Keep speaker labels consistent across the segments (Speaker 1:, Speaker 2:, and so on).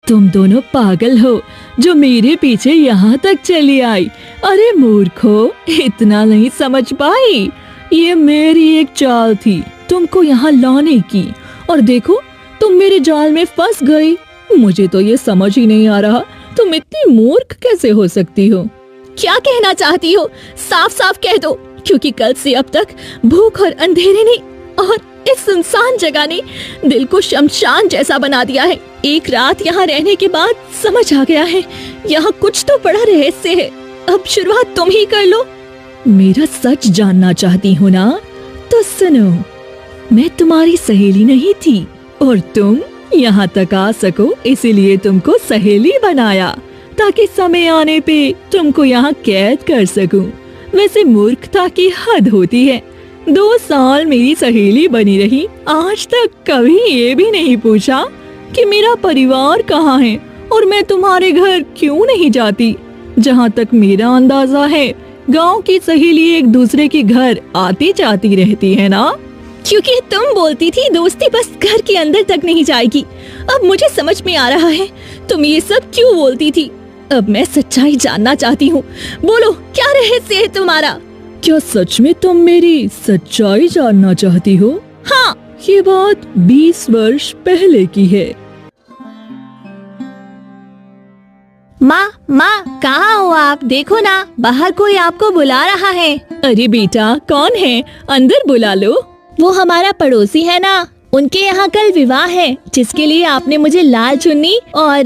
Speaker 1: तुम दोनों पागल हो जो मेरे पीछे यहाँ तक चली आई। अरे मूर्खो, इतना नहीं समझ पाई। ये मेरी एक चाल थी तुमको यहाँ लाने की, और देखो तुम मेरे जाल में फंस गई। मुझे तो ये समझ ही नहीं आ रहा तुम इतनी मूर्ख कैसे हो सकती हो।
Speaker 2: क्या कहना चाहती हो? साफ साफ कह दो, क्योंकि कल से अब तक भूख और अंधेरे ने और इस सुनसान जगह ने दिल को शमशान जैसा बना दिया है। एक रात यहाँ रहने के बाद समझ आ गया है, यहाँ कुछ तो बड़ा रहस्य है। अब शुरुआत तुम ही कर लो।
Speaker 1: मेरा सच जानना चाहती हो ना? तो सुनो, मैं तुम्हारी सहेली नहीं थी, और तुम यहाँ तक आ सको इसीलिए तुमको सहेली बनाया, ताकि समय आने पे तुमको यहाँ कैद कर सकूं। वैसे मूर्खता की हद होती है। 2 साल मेरी सहेली बनी रही, आज तक कभी ये भी नहीं पूछा कि मेरा परिवार कहाँ है और मैं तुम्हारे घर क्यों नहीं जाती। जहाँ तक मेरा अंदाजा है, गांव की सहेली एक दूसरे के घर आती जाती रहती है ना?
Speaker 2: क्योंकि तुम बोलती थी दोस्ती बस घर के अंदर तक नहीं जाएगी। अब मुझे समझ में आ रहा है तुम ये सब क्यों बोलती थी। अब मैं सच्चाई जानना चाहती हूँ। बोलो, क्या रहस्य है तुम्हारा?
Speaker 1: क्या सच में तुम मेरी सच्चाई जानना चाहती हो?
Speaker 2: हाँ।
Speaker 1: ये बात 20 वर्ष पहले की है।
Speaker 2: माँ, कहाँ हो आप? देखो ना, बाहर कोई आपको बुला रहा है।
Speaker 1: अरे बेटा, कौन है? अंदर बुला लो।
Speaker 2: वो हमारा पड़ोसी है ना, उनके यहाँ कल विवाह है, जिसके लिए आपने मुझे लाल चुन्नी और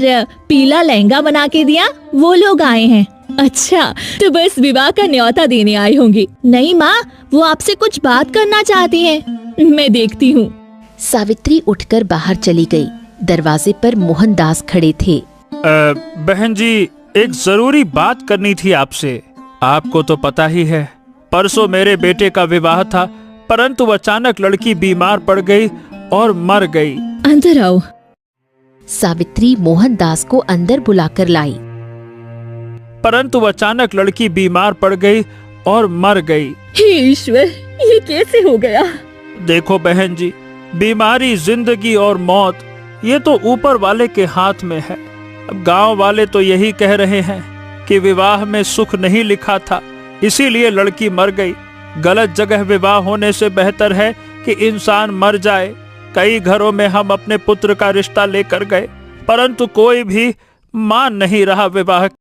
Speaker 2: पीला लहंगा बना के दिया। वो लोग आए हैं।
Speaker 1: अच्छा, तो बस विवाह का न्योता देने आई होंगी।
Speaker 2: नहीं माँ, वो आपसे कुछ बात करना चाहती हैं।
Speaker 1: मैं देखती हूँ।
Speaker 3: सावित्री उठकर बाहर चली गई। दरवाजे पर मोहनदास खड़े थे।
Speaker 4: बहन जी, एक जरूरी बात करनी थी आपसे। आपको तो पता ही है, परसों मेरे बेटे का विवाह था, परंतु अचानक लड़की बीमार पड़ गई और मर गई।
Speaker 1: अंदर आओ।
Speaker 3: सावित्री मोहनदास को अंदर बुलाकर लाई।
Speaker 4: परंतु अचानक लड़की बीमार पड़ गई और मर गई।
Speaker 1: हे ईश्वर, ये कैसे हो गया?
Speaker 4: देखो बहन जी, बीमारी, जिंदगी और मौत, ये तो ऊपर वाले के हाथ में है। अब गांव वाले तो यही कह रहे हैं कि विवाह में सुख नहीं लिखा था, इसीलिए लड़की मर गई। गलत जगह विवाह होने से बेहतर है कि इंसान मर जाए। कई घरों में हम अपने पुत्र का रिश्ता लेकर गए, परंतु कोई भी मान नहीं रहा विवाह।